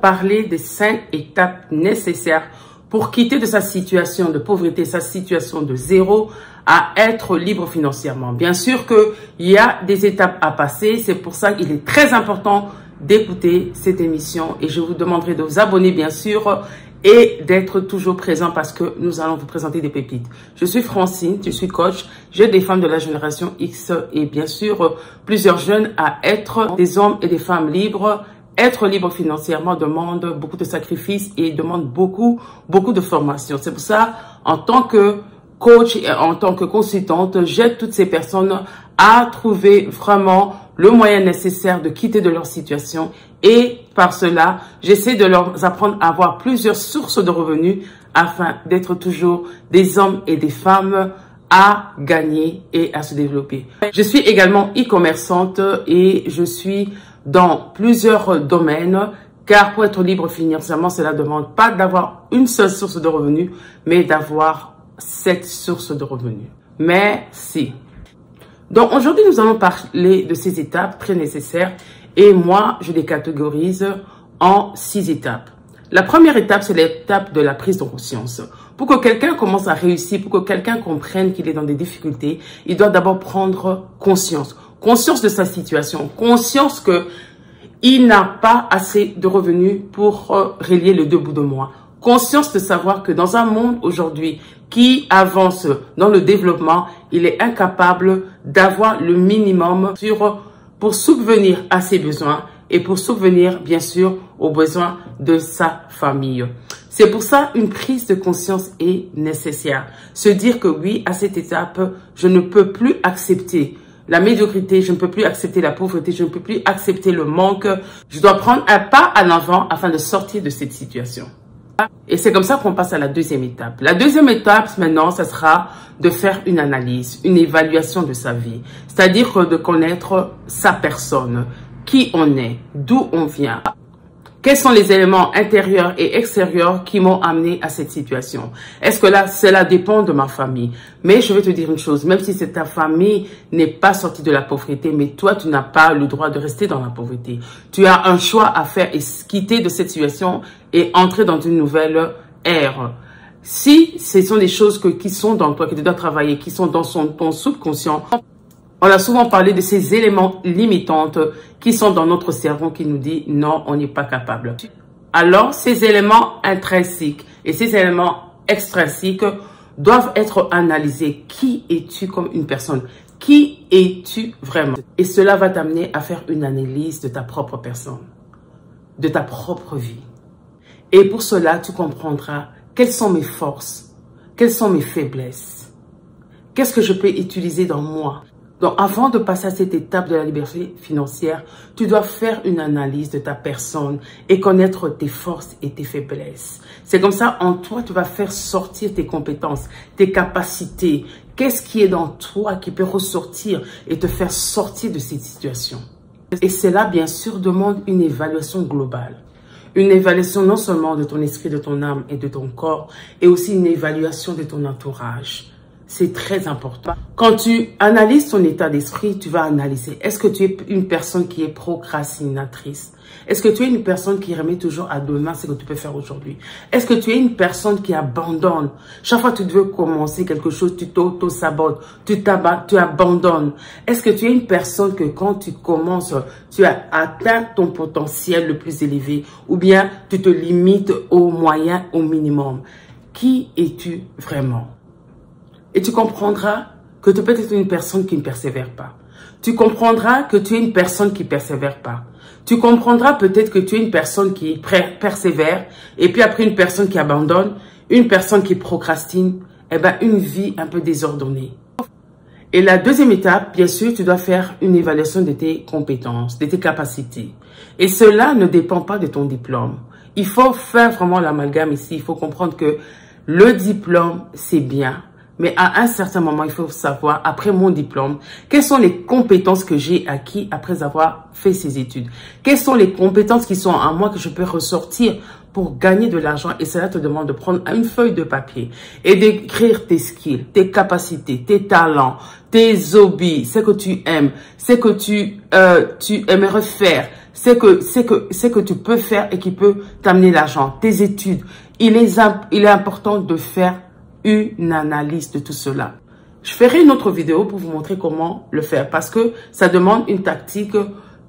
parler des 5 étapes nécessaires pour quitter de sa situation de pauvreté, sa situation de zéro, à être libre financièrement. Bien sûr qu'il y a des étapes à passer, c'est pour ça qu'il est très important d'écouter cette émission et je vous demanderai de vous abonner bien sûr et d'être toujours présent parce que nous allons vous présenter des pépites. Je suis Francine, je suis coach, j'aide des femmes de la génération X et bien sûr plusieurs jeunes à être des hommes et des femmes libres. Être libre financièrement demande beaucoup de sacrifices et demande beaucoup de formation. C'est pour ça, en tant que coach et en tant que consultante, j'aide toutes ces personnes à trouver vraiment le moyen nécessaire de quitter de leur situation et par cela, j'essaie de leur apprendre à avoir plusieurs sources de revenus afin d'être toujours des hommes et des femmes à gagner et à se développer. Je suis également e-commerçante et je suis dans plusieurs domaines car pour être libre financièrement, cela ne demande pas d'avoir une seule source de revenus, mais d'avoir 7 sources de revenus. Merci. Donc aujourd'hui, nous allons parler de ces étapes très nécessaires et moi, je les catégorise en 6 étapes. La première étape, c'est l'étape de la prise de conscience. Pour que quelqu'un commence à réussir, pour que quelqu'un comprenne qu'il est dans des difficultés, il doit d'abord prendre conscience. Conscience de sa situation, conscience que il n'a pas assez de revenus pour relier les deux bouts de moi. Conscience de savoir que dans un monde aujourd'hui qui avance dans le développement, il est incapable d'avoir le minimum pour subvenir à ses besoins et pour subvenir bien sûr aux besoins de sa famille. C'est pour ça une prise de conscience est nécessaire. Se dire que oui, à cette étape, je ne peux plus accepter la médiocrité, je ne peux plus accepter la pauvreté, je ne peux plus accepter le manque. Je dois prendre un pas en avant afin de sortir de cette situation. Et c'est comme ça qu'on passe à la deuxième étape. La deuxième étape, maintenant, ça sera de faire une analyse, une évaluation de sa vie. C'est-à-dire de connaître sa personne, qui on est, d'où on vient. Quels sont les éléments intérieurs et extérieurs qui m'ont amené à cette situation? Est-ce que là, cela dépend de ma famille? Mais je vais te dire une chose, même si ta famille n'est pas sortie de la pauvreté, mais toi, tu n'as pas le droit de rester dans la pauvreté. Tu as un choix à faire et quitter de cette situation et entrer dans une nouvelle ère. Si ce sont des choses qui sont dans toi, que tu dois travailler, qui sont dans ton subconscient, on a souvent parlé de ces éléments limitants qui sont dans notre cerveau qui nous dit non, on n'est pas capable. Alors, ces éléments intrinsèques et ces éléments extrinsiques doivent être analysés. Qui es-tu comme une personne? Qui es-tu vraiment? Et cela va t'amener à faire une analyse de ta propre personne, de ta propre vie. Et pour cela, tu comprendras quelles sont mes forces, quelles sont mes faiblesses, qu'est-ce que je peux utiliser dans moi. Donc, avant de passer à cette étape de la liberté financière, tu dois faire une analyse de ta personne et connaître tes forces et tes faiblesses. C'est comme ça, en toi, tu vas faire sortir tes compétences, tes capacités. Qu'est-ce qui est dans toi qui peut ressortir et te faire sortir de cette situation? Et cela, bien sûr, demande une évaluation globale. Une évaluation non seulement de ton esprit, de ton âme et de ton corps, et aussi une évaluation de ton entourage. C'est très important. Quand tu analyses ton état d'esprit, tu vas analyser. Est-ce que tu es une personne qui est procrastinatrice? Est-ce que tu es une personne qui remet toujours à demain ce que tu peux faire aujourd'hui? Est-ce que tu es une personne qui abandonne? Chaque fois que tu veux commencer quelque chose, tu t'auto-sabotes, tu abandonnes. Est-ce que tu es une personne que quand tu commences, tu as atteint ton potentiel le plus élevé? Ou bien tu te limites au moyen, au minimum? Qui es-tu vraiment? Et tu comprendras que tu peux être une personne qui ne persévère pas. Tu comprendras que tu es une personne qui ne persévère pas. Tu comprendras peut-être que tu es une personne qui persévère et puis après une personne qui abandonne, une personne qui procrastine, eh ben une vie un peu désordonnée. Et la deuxième étape, bien sûr, tu dois faire une évaluation de tes compétences, de tes capacités. Et cela ne dépend pas de ton diplôme. Il faut faire vraiment l'amalgame ici. Il faut comprendre que le diplôme, c'est bien. Mais à un certain moment, il faut savoir, après mon diplôme, quelles sont les compétences que j'ai acquises après avoir fait ces études. Quelles sont les compétences qui sont en moi que je peux ressortir pour gagner de l'argent. Et cela te demande de prendre une feuille de papier et d'écrire tes skills, tes capacités, tes talents, tes hobbies, ce que tu aimes, ce que tu aimerais faire, c'est que tu peux faire et qui peut t'amener l'argent. Tes études. Il est important de faire une analyse de tout cela. Je ferai une autre vidéo pour vous montrer comment le faire parce que ça demande une tactique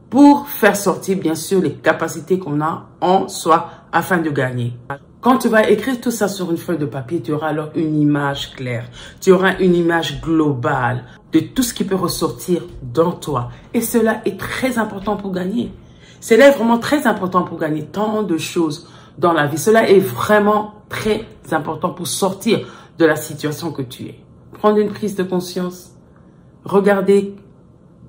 pour faire sortir bien sûr les capacités qu'on a en soi afin de gagner. Quand tu vas écrire tout ça sur une feuille de papier, tu auras alors une image claire. Tu auras une image globale de tout ce qui peut ressortir dans toi. Et cela est très important pour gagner. Cela est vraiment très important pour gagner tant de choses dans la vie. Cela est vraiment très important pour sortir de la situation que tu es. Prendre une prise de conscience. Regarder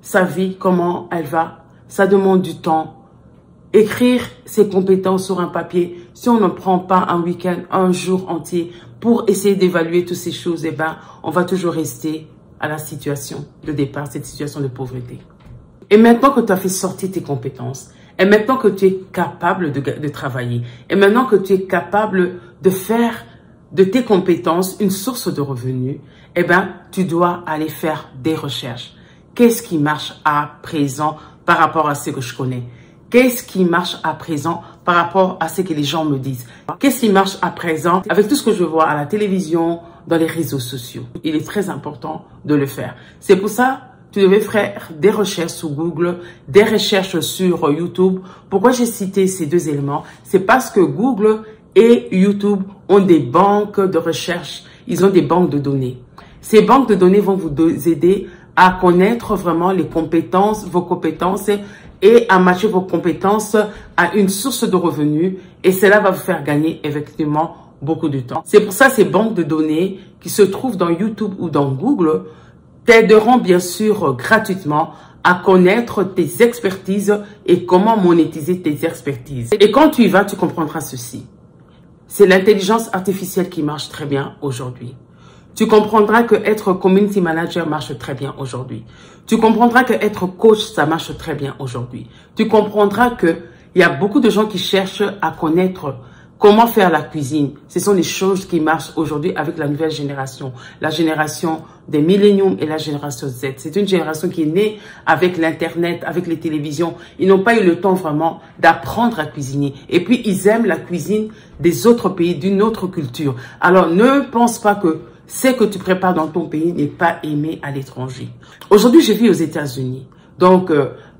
sa vie, comment elle va. Ça demande du temps. Écrire ses compétences sur un papier, si on ne prend pas un week-end, un jour entier pour essayer d'évaluer toutes ces choses, eh ben, on va toujours rester à la situation de départ, cette situation de pauvreté. Et maintenant que tu as fait sortir tes compétences, et maintenant que tu es capable de travailler, et maintenant que tu es capable de faire de tes compétences une source de revenus, eh ben, tu dois aller faire des recherches. Qu'est-ce qui marche à présent par rapport à ce que je connais? Qu'est-ce qui marche à présent par rapport à ce que les gens me disent? Qu'est-ce qui marche à présent avec tout ce que je vois à la télévision, dans les réseaux sociaux? Il est très important de le faire. C'est pour ça que tu devais faire des recherches sur Google, des recherches sur YouTube. Pourquoi j'ai cité ces deux éléments? C'est parce que Google et YouTube ont des banques de recherche. Ils ont des banques de données. Ces banques de données vont vous aider à connaître vraiment les compétences, vos compétences et à matcher vos compétences à une source de revenus. Et cela va vous faire gagner effectivement beaucoup de temps. C'est pour ça que ces banques de données qui se trouvent dans YouTube ou dans Google t'aideront bien sûr gratuitement à connaître tes expertises et comment monétiser tes expertises. Et quand tu y vas, tu comprendras ceci. C'est l'intelligence artificielle qui marche très bien aujourd'hui. Tu comprendras que être community manager marche très bien aujourd'hui. Tu comprendras que être coach, ça marche très bien aujourd'hui. Tu comprendras que il y a beaucoup de gens qui cherchent à connaître comment faire la cuisine. Ce sont des choses qui marchent aujourd'hui avec la nouvelle génération. La génération des milléniums et la génération Z. C'est une génération qui est née avec l'Internet, avec les télévisions. Ils n'ont pas eu le temps vraiment d'apprendre à cuisiner. Et puis, ils aiment la cuisine des autres pays, d'une autre culture. Alors, ne pense pas que ce que tu prépares dans ton pays n'est pas aimé à l'étranger. Aujourd'hui, je vis aux États-Unis. Donc,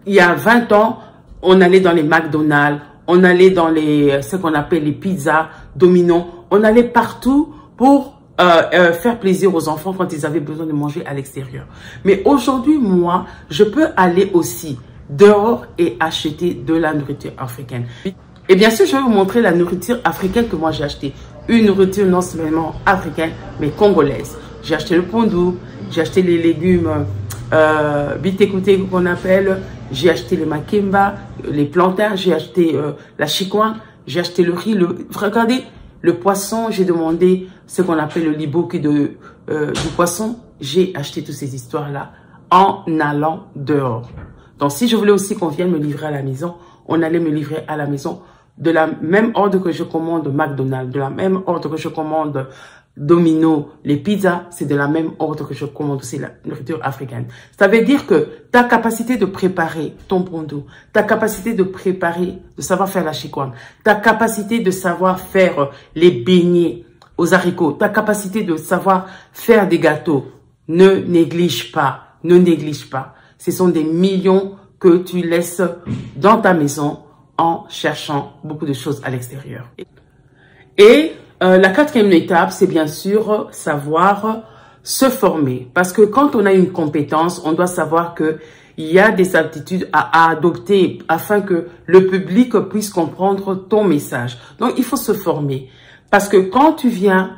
il y a 20 ans, on allait dans les McDonald's, on allait dans ce qu'on appelle les pizzas, Domino's. On allait partout pour faire plaisir aux enfants quand ils avaient besoin de manger à l'extérieur. Mais aujourd'hui, moi, je peux aller aussi dehors et acheter de la nourriture africaine. Et bien sûr, je vais vous montrer la nourriture africaine que moi j'ai achetée. Une nourriture non seulement africaine, mais congolaise. J'ai acheté le pondou, j'ai acheté les légumes bitekouté qu'on appelle, j'ai acheté les makemba, les plantains, j'ai acheté la chikwan, j'ai acheté le riz, regardez, le poisson, j'ai demandé ce qu'on appelle le liboki du poisson. J'ai acheté toutes ces histoires-là en allant dehors. Donc, si je voulais aussi qu'on vienne me livrer à la maison, on allait me livrer à la maison de la même ordre que je commande McDonald's, de la même ordre que je commande Domino, les pizzas, c'est de la même ordre que je commande aussi la nourriture africaine. Ça veut dire que ta capacité de préparer ton pondou, ta capacité de préparer, de savoir faire la chikwan, ta capacité de savoir faire les beignets aux haricots, ta capacité de savoir faire des gâteaux, ne néglige pas, ne néglige pas. Ce sont des millions que tu laisses dans ta maison en cherchant beaucoup de choses à l'extérieur. Et la quatrième étape, c'est bien sûr savoir se former. Parce que quand on a une compétence, on doit savoir qu'il y a des aptitudes à adopter afin que le public puisse comprendre ton message. Donc, il faut se former. Parce que quand tu viens,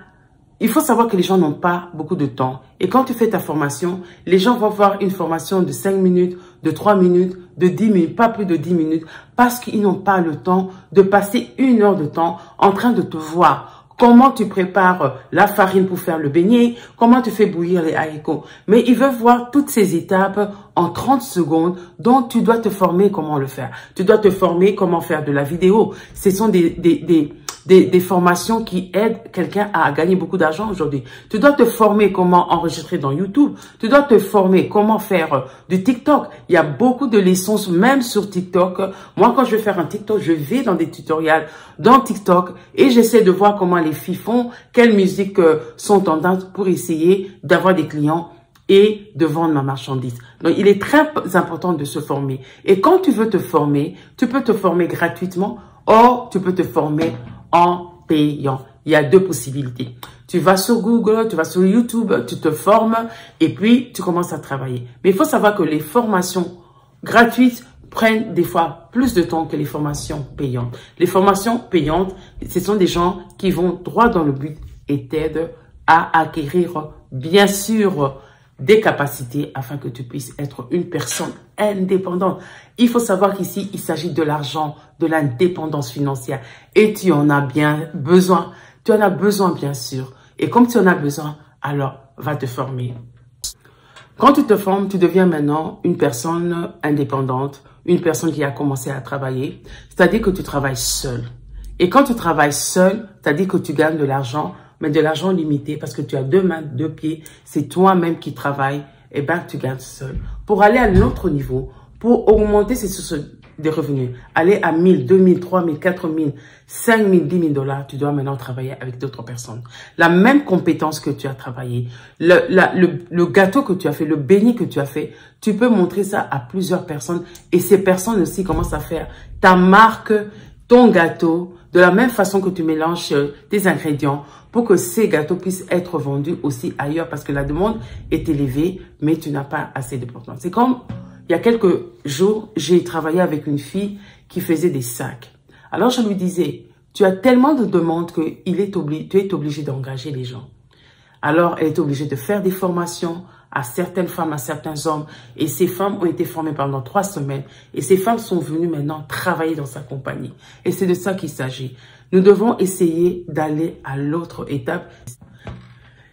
il faut savoir que les gens n'ont pas beaucoup de temps. Et quand tu fais ta formation, les gens vont voir une formation de 5 minutes, de 3 minutes, de 10 minutes, pas plus de 10 minutes, parce qu'ils n'ont pas le temps de passer 1 heure de temps en train de te voir. Comment tu prépares la farine pour faire le beignet, comment tu fais bouillir les haricots. Mais ils veulent voir toutes ces étapes en 30 secondes, donc tu dois te former comment le faire. Tu dois te former comment faire de la vidéo. Ce sont des des formations qui aident quelqu'un à gagner beaucoup d'argent aujourd'hui. Tu dois te former comment enregistrer dans YouTube. Tu dois te former comment faire du TikTok. Il y a beaucoup de leçons, même sur TikTok. Moi, quand je vais faire un TikTok, je vais dans des tutoriels dans TikTok et j'essaie de voir comment les filles font, quelles musiques sont tendances pour essayer d'avoir des clients et de vendre ma marchandise. Donc, il est très important de se former. Et quand tu veux te former, tu peux te former gratuitement ou tu peux te former en payant. Il y a deux possibilités. Tu vas sur Google, tu vas sur YouTube, tu te formes et puis tu commences à travailler. Mais il faut savoir que les formations gratuites prennent des fois plus de temps que les formations payantes. Les formations payantes, ce sont des gens qui vont droit dans le but et t'aident à acquérir, bien sûr, des capacités afin que tu puisses être une personne indépendante. Il faut savoir qu'ici, il s'agit de l'argent, de l'indépendance financière. Et tu en as bien besoin. Tu en as besoin, bien sûr. Et comme tu en as besoin, alors va te former. Quand tu te formes, tu deviens maintenant une personne indépendante, une personne qui a commencé à travailler. C'est-à-dire que tu travailles seul. Et quand tu travailles seul, c'est-à-dire que tu gagnes de l'argent, mais de l'argent limité parce que tu as deux mains, deux pieds, c'est toi-même qui travailles, et ben tu gagnes seul. Pour aller à un autre niveau, pour augmenter ces sources de revenus, aller à 1000, 2000, 3000, 4000, 5000, 10 000 $, tu dois maintenant travailler avec d'autres personnes. La même compétence que tu as travaillé, le gâteau que tu as fait, le béni que tu as fait, tu peux montrer ça à plusieurs personnes et ces personnes aussi commencent à faire ta marque, ton gâteau, de la même façon que tu mélanges tes ingrédients pour que ces gâteaux puissent être vendus aussi ailleurs parce que la demande est élevée, mais tu n'as pas assez de portants. C'est comme, il y a quelques jours, j'ai travaillé avec une fille qui faisait des sacs. Alors, je lui disais, tu as tellement de demandes que tu es obligé d'engager les gens. Alors, elle est obligée de faire des formations à certaines femmes, à certains hommes. Et ces femmes ont été formées pendant 3 semaines. Et ces femmes sont venues maintenant travailler dans sa compagnie. Et c'est de ça qu'il s'agit. Nous devons essayer d'aller à l'autre étape.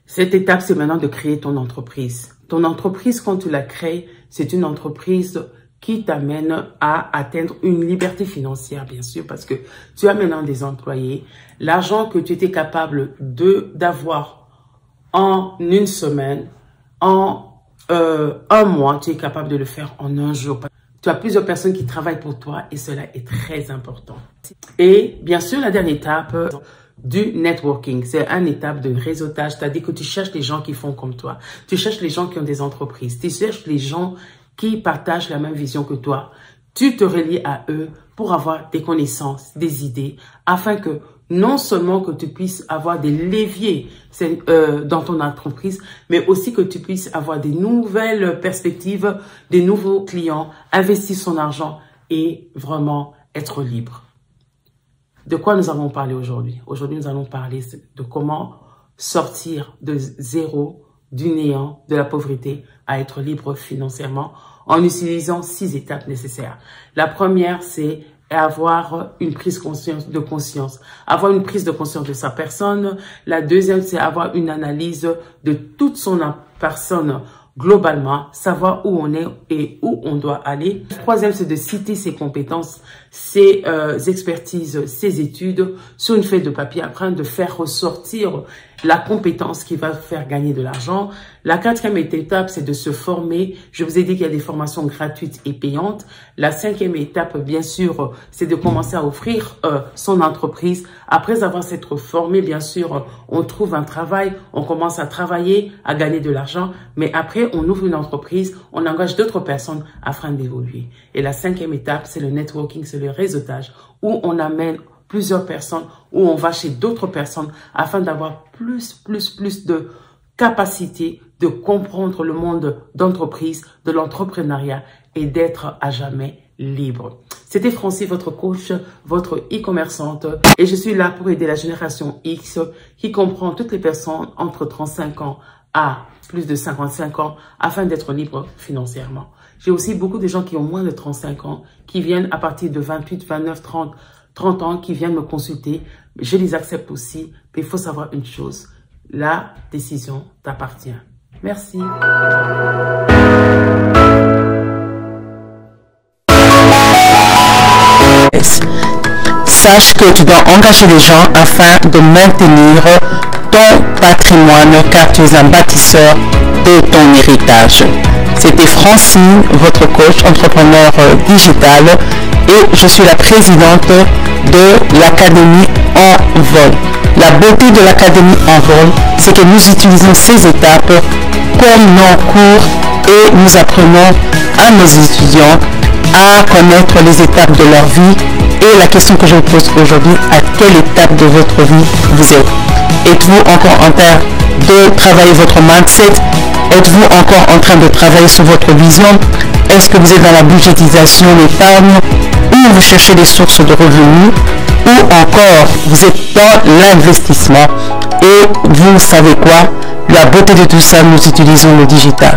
Cette étape, c'est maintenant de créer ton entreprise. Ton entreprise, quand tu la crées, c'est une entreprise qui t'amène à atteindre une liberté financière, bien sûr, parce que tu as maintenant des employés. L'argent que tu étais capable d'avoir en une semaine, en un mois, tu es capable de le faire en un jour. Tu as plusieurs personnes qui travaillent pour toi et cela est très important. Et bien sûr, la dernière étape du networking, c'est une étape de réseautage, c'est-à-dire que tu cherches les gens qui font comme toi. Tu cherches les gens qui ont des entreprises. Tu cherches les gens qui partagent la même vision que toi. Tu te relis à eux pour avoir des connaissances, des idées, afin que non seulement que tu puisses avoir des leviers dans ton entreprise, mais aussi que tu puisses avoir des nouvelles perspectives, des nouveaux clients, investir son argent et vraiment être libre. De quoi nous allons parler aujourd'hui? Aujourd'hui, nous allons parler de comment sortir de zéro, du néant, de la pauvreté, à être libre financièrement en utilisant 6 étapes nécessaires. La première, c'est avoir une prise de conscience, avoir une prise de conscience de sa personne. La deuxième, c'est avoir une analyse de toute son personne globalement, savoir où on est et où on doit aller. La troisième, c'est de citer ses compétences, ses expertises, ses études sur une feuille de papier afin de faire ressortir la compétence qui va faire gagner de l'argent. La quatrième étape, c'est de se former. Je vous ai dit qu'il y a des formations gratuites et payantes. La cinquième étape, bien sûr, c'est de commencer à offrir son entreprise. Après avoir s'être formé, bien sûr, on trouve un travail, on commence à travailler, à gagner de l'argent. Mais après, on ouvre une entreprise, on engage d'autres personnes afin d'évoluer. Et la cinquième étape, c'est le networking, c'est le réseautage, où on amène plusieurs personnes, où on va chez d'autres personnes afin d'avoir plus de capacité de comprendre le monde d'entreprise, de l'entrepreneuriat et d'être à jamais libre. C'était Francie, votre coach, votre e-commerçante et je suis là pour aider la génération X qui comprend toutes les personnes entre 35 ans à plus de 55 ans afin d'être libre financièrement. J'ai aussi beaucoup de gens qui ont moins de 35 ans qui viennent à partir de 28, 29, 30 ans qui viennent me consulter. Je les accepte aussi, mais il faut savoir une chose. La décision t'appartient. Merci. sache que tu dois engager les gens afin de maintenir ton patrimoine car tu es un bâtisseur de ton héritage. C'était Francine, votre coach entrepreneur digital, et je suis la présidente de l'Académie Envol. La beauté de l'Académie Envol, c'est que nous utilisons ces étapes comme nos cours et nous apprenons à nos étudiants à connaître les étapes de leur vie. Et la question que je vous pose aujourd'hui, à quelle étape de votre vie vous êtes? Êtes-vous encore en train de travailler votre mindset? Êtes-vous encore en train de travailler sur votre vision? Est-ce que vous êtes dans la budgétisation, l'épargne, ou vous cherchez des sources de revenus, ou encore vous êtes dans l'investissement? Et vous savez quoi? La beauté de tout ça, nous utilisons le digital.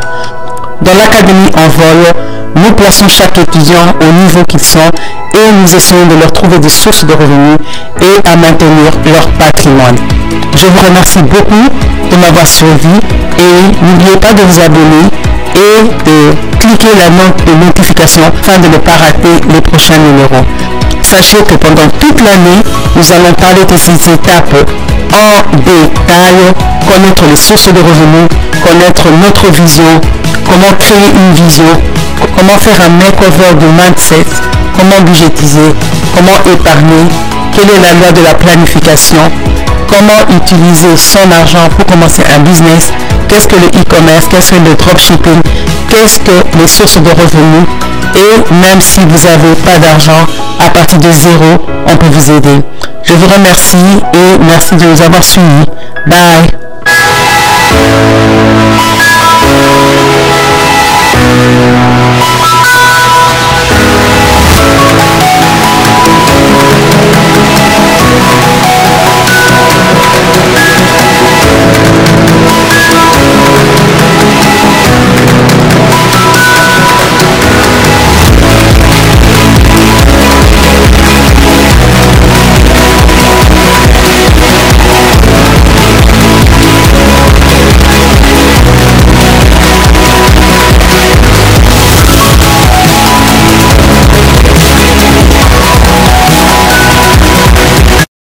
Dans l'Académie Envol, nous plaçons chaque étudiant au niveau qu'ils sont et nous essayons de leur trouver des sources de revenus et à maintenir leur patrimoine. Je vous remercie beaucoup de m'avoir suivi et n'oubliez pas de vous abonner et de cliquer la note de notification afin de ne pas rater les prochains numéros. Sachez que pendant toute l'année, nous allons parler de ces étapes en détail, connaître les sources de revenus, connaître notre vision, comment créer une vision, comment faire un makeover de mindset, comment budgétiser, comment épargner, quelle est la loi de la planification, comment utiliser son argent pour commencer un business, qu'est-ce que le e-commerce, qu'est-ce que le dropshipping, qu'est-ce que les sources de revenus, et même si vous n'avez pas d'argent, à partir de zéro, on peut vous aider. Je vous remercie et merci de nous avoir suivis. Bye!